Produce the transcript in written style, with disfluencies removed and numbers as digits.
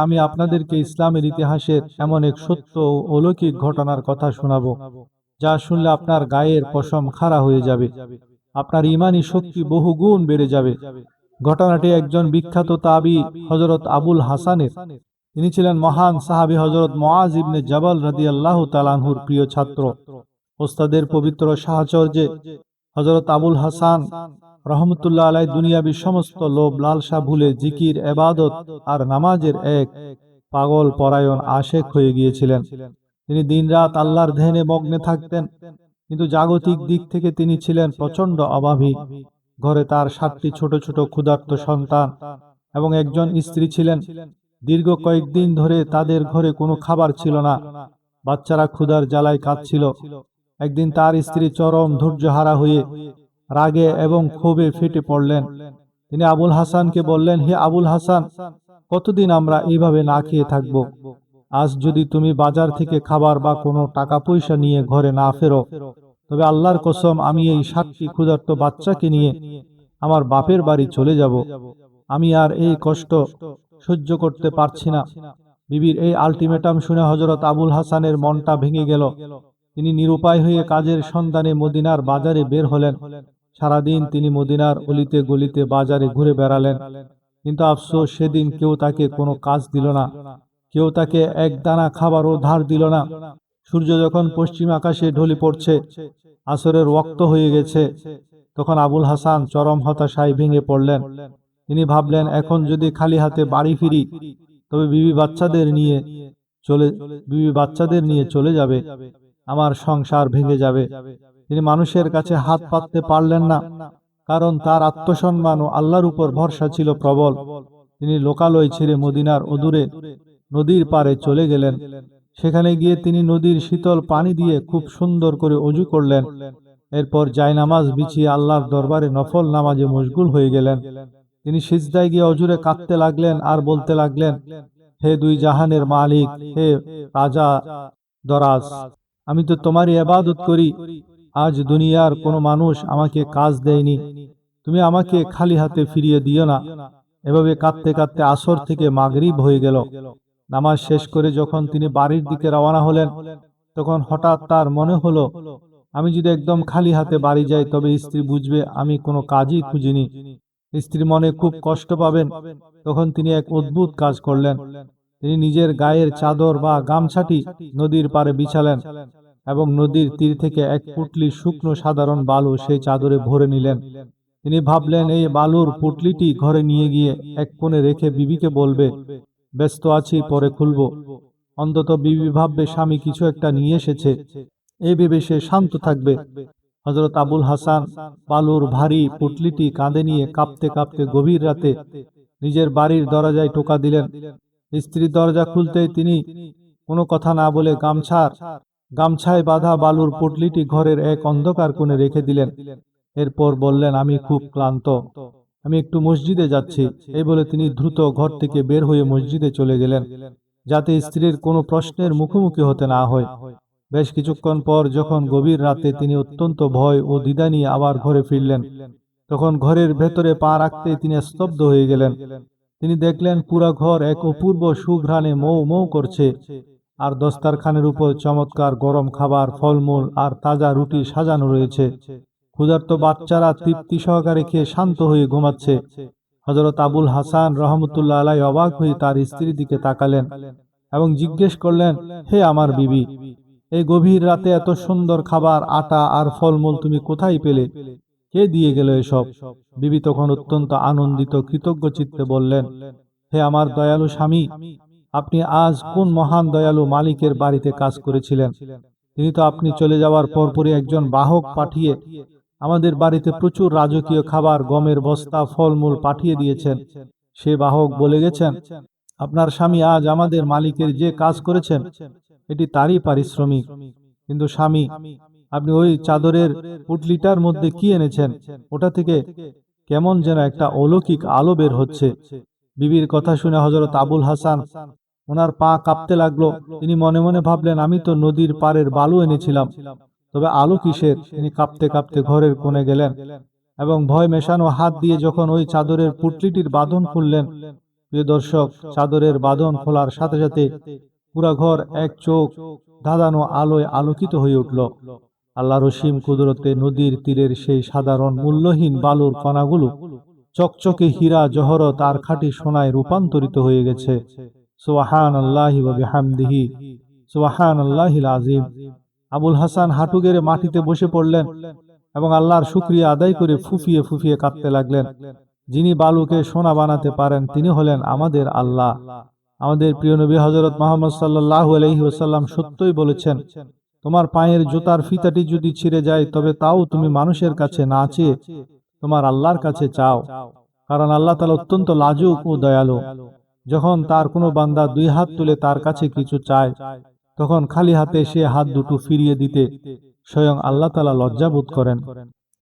আমি আপনাদেরকে ইসলামের ইতিহাসের এমন এক সত্য ও অলৌকিক ঘটনার কথা শোনাবো, যা শুনলে আপনার গায়ের পশম খাড়া হয়ে যাবে, আপনার ঈমানী শক্তি বহুগুণ বেড়ে যাবে। ঘটনাটি একজন বিখ্যাত তাবী হযরত আবুল হাসানের। তিনি ছিলেন মহান সাহাবী হযরত মুআজ ইবনে জাবাল রাদিয়াল্লাহু তাআলা আনহুর প্রিয় ছাত্র। ওস্তাদের পবিত্র সাহচর্যে হযরত আবুল হাসান রহমতুল্লাহ আলাই দুনিয়াবী সমস্ত লোভ লালসা ভুলে জিকির, ইবাদত আর নামাজের এক পাগল পরায়ণ আশেক হয়ে গিয়েছিলেন। তিনি দিনরাত আল্লাহর ধ্যানে মগ্নে থাকতেন, কিন্তু জাগতিক দিক থেকে তিনি ছিলেন প্রচণ্ড অভাবী। ঘরে তার 7টি ছোট ছোট ক্ষুধার্ত সন্তান এবং একজন স্ত্রী ছিলেন। দীর্ঘ কয়েকদিন ধরে তাদের ঘরে কোনো খাবার ছিল না। বাচ্চারা ক্ষুধার জ্বালায় কাঁদছিল। একদিন তার স্ত্রী চরম ধৈর্যহারা হয়ে রাগে এবং ক্ষোভে ফেটে পড়লেন। তিনি আবুল হাসানকে বললেন, হে আবুল হাসান, কতদিন আমরা এইভাবে না খেয়ে থাকব? আজ যদি তুমি বাজার থেকে খাবার বা কোনো টাকা পয়সা নিয়ে ঘরে না ফেরো, তবে আল্লাহর কসম আমি এই 7টি ক্ষুধার্ত বাচ্চাকে নিয়ে আমার বাপের বাড়ি চলে যাব। আমি আর এই কষ্ট সহ্য করতে পারছি না। বিবির এই আলটিমেটাম শুনে হযরত আবুল হাসানের মনটা ভেঙে গেল। তিনি নিরুপায় হয়ে কাজের সন্ধানে মদিনার বাজারে বের হলেন। সারাদিন তিনি মদিনার অলিতে গলিতে বাজারে ঘুরে বেড়ালেন, কিন্তু আফসোস, সেদিন কেউ তাকে কোনো কাজ দিল না। কেউ তাকে এক দানা খাবারও ধার দিল না। সূর্য যখন পশ্চিম আকাশে ঢলে পড়ছে, আসরের ওয়াক্ত হয়ে গেছে, তখন আবুল হাসান চরম হতাশায় ভেঙে পড়লেন। তিনি ভাবলেন, এখন যদি খালি হাতে বাড়ি ফিরি, তবে বিবি বাচ্চাদের নিয়ে চলে যাবে, আমার সংসার ভেঙে যাবে। তিনি মানুষের কাছে হাত পাততে পারলেন না, কারণ তার আত্মসম্মান ও আল্লাহর উপর ভরসা ছিল প্রবল। তিনি লোকালয় ছেড়ে মদিনার অদূরে নদীর পাড়ে চলে গেলেন। সেখানে গিয়ে তিনি নদীর শীতল পানি দিয়ে খুব সুন্দর করে অজু করলেন। এরপর জায়নামাজ বিছিয়ে আল্লাহর দরবারে নফল নামাজে মশগুল হয়ে গেলেন। তিনি সিজদায় গিয়ে অজুরে কাঁদতে লাগলেন আর বলতে লাগলেন, হে দুই জাহানের মালিক, হে রাজা দরাজ, আমি তো তোমারই ইবাদত করি। আজ দুনিয়ার কোনো মানুষ আমাকে কাজ দেয়নি, তুমি আমাকে খালি হাতে ফিরিয়ে দিও না। এভাবে কাঁদতে কাঁদতে আসর থেকে মাগরিব হয়ে গেল। নামাজ শেষ করে যখন তিনি বাড়ির দিকে রওনা হলেন, তখন হঠাৎ তার মনে হলো, আমি যদি একদম খালি হাতে বাড়ি যাই, তবে স্ত্রী বুঝবে আমি কোনো কাজই খুঁজিনি। স্ত্রী মনে খুব কষ্ট পাবেন। তখন তিনি এক অদ্ভুত কাজ করলেন। তিনি নিজের গায়ের চাদর বা গামছাটি নদীর পাড়ে বিছালেন এবং নদীর তীর থেকে এক পুটলি শুকনো সাধারণ বালু সেই চাদরে ভরে নিলেন। তিনি ভাবলেন, এই বালুর পুটলিটি ঘরে নিয়ে গিয়ে এক কোণে রেখে বিবিকে বলবে, ব্যস্ত আছি, পরে খুলব। অন্তত বিবি ভাববে স্বামী কিছু একটা নিয়ে এসেছে, এই ভেবে সে শান্ত থাকবে। হযরত আবুল হাসান বালুর ভারী পুটলিটি কাঁধে নিয়ে কাঁপতে কাঁপতে গভীর রাতে নিজের বাড়ির দরজায় টোকা দিলেন। স্ত্রী দরজা খুলতেই তিনি কোনো কথা না বলে গামছায় বাঁধা বালুর পুটলিটি ঘরের এক অন্ধকার কোণে রেখে দিলেন। এরপর বললেন, আমি খুব ক্লান্ত, আমি একটু মসজিদে যাচ্ছি। এই বলে তিনি দ্রুত ঘর থেকে বের হয়ে মসজিদে চলে গেলেন, যাতে স্ত্রীর কোনো প্রশ্নের মুখোমুখি হতে না হয়। বেশ কিছুক্ষণ পর যখন গভীর রাতে তিনি অত্যন্ত ভয় ও দ্বিধা নিয়ে আবার ঘরে ফিরলেন, তখন ঘরের ভেতরে পা রাখতেই তিনি স্তব্ধ হয়ে গেলেন। তিনি দেখলেন পুরা ঘর এক অপূর্ব সুঘ্রাণে মৌ মৌ করছে, আর দস্তারখানের উপর চমৎকার গরম খাবার, ফলমূল আর তাজা রুটি সাজানো রয়েছে। ক্ষুধার্ত বাচ্চারা তৃপ্তি সহকারে খেয়ে শান্ত হয়ে ঘুমাচ্ছে। হযরত আবুল হাসান রহমতুল্লাহ আলাই অবাক হয়ে তার স্ত্রীর দিকে তাকালেন এবং জিজ্ঞেস করলেন, হে আমার বিবি, এই গভীর রাতে এত সুন্দর খাবার, আটা আর ফলমূল তুমি কোথায় পেলে? কে দিয়ে গেল এসব? বিবি তখন অত্যন্ত আনন্দিত কৃতজ্ঞ চিত্তে বললেন, হে আমার দয়ালু স্বামী, আপনি আজ কোন মহান দয়ালু মালিকের বাড়িতে কাজ করেছিলেন? তিনি তো আপনি চলে যাওয়ার পরপরই একজন বাহক পাঠিয়ে আমাদের বাড়িতে প্রচুর রাজকীয় খাবার, গমের বস্তা, ফলমূল পাঠিয়ে দিয়েছেন। সে বাহক বলে গেছেন, আপনার স্বামী আজ আমাদের মালিকের যে কাজ করেছেন, এটি তারই পারিশ্রমিক। কিন্তু স্বামী, আপনি ওই চাদরের পুটলিটার মধ্যে কি এনেছেন? ওটা থেকে কেমন যেন একটা অলৌকিক আলো বের হচ্ছে। বিবির কথা শুনে হযরত আবুল হাসান ওনার পা কাঁপতে লাগলো। তিনি মনে মনে ভাবলেন, আমি তো নদীর পাড়ের বালু এনেছিলাম, তবে আলো কিসের? তিনি কাঁপতে কাঁপতে ঘরের কোণে গেলেন এবং ভয় মেশানো হাত দিয়ে যখন ওই চাদরের পুটলিটির বাঁধন খুললেন, প্রিয় দর্শক, চাদরের বাঁধন খোলার সাথে সাথে পুরা ঘর এক চোখ ধাঁধানো আলোয় আলোকিত হয়ে উঠল। আল্লাহ রসিম কুদরতে নদীর তীরের সেই সাধারণ মূল্যহীন বালুর কণাগুলো চকচকে হীরা জহরত আর খাঁটি সোনায় রূপান্তরিত হয়ে গেছে। সুবহানাল্লাহি ওয়া বিহামদিহি, সুবহানাল্লাহিল আযীম। আবুল হাসান হাঁটু গেড়ে মাটিতে বসে পড়লেন এবং আল্লাহর শুকরিয়া আদায় করে ফুফিয়ে ফুফিয়ে কাঁদতে লাগলেন। যিনি বালুকে সোনা বানাতে পারেন তিনি হলেন আমাদের আল্লাহ। আমাদের প্রিয় নবী হযরত মুহাম্মদ সাল্লাল্লাহু আলাইহি ওয়াসাল্লাম সত্যই বলেছেন, তোমার পায়ের জুতার ফিতাটি যদি ছিঁড়ে যায় তবে তাও তুমি মানুষের কাছে না চেয়ে তোমার আল্লাহর কাছে চাও, কারণ আল্লাহ তাআলা অত্যন্ত লাজুক ও দয়ালু। যখন তার কোনো বান্দা দুই হাত তুলে তার কাছে কিছু চায়, তখন খালি হাতে সে হাত দুটো ফিরিয়ে দিতে স্বয়ং আল্লাহ তাআলা লজ্জাবোধ করেন।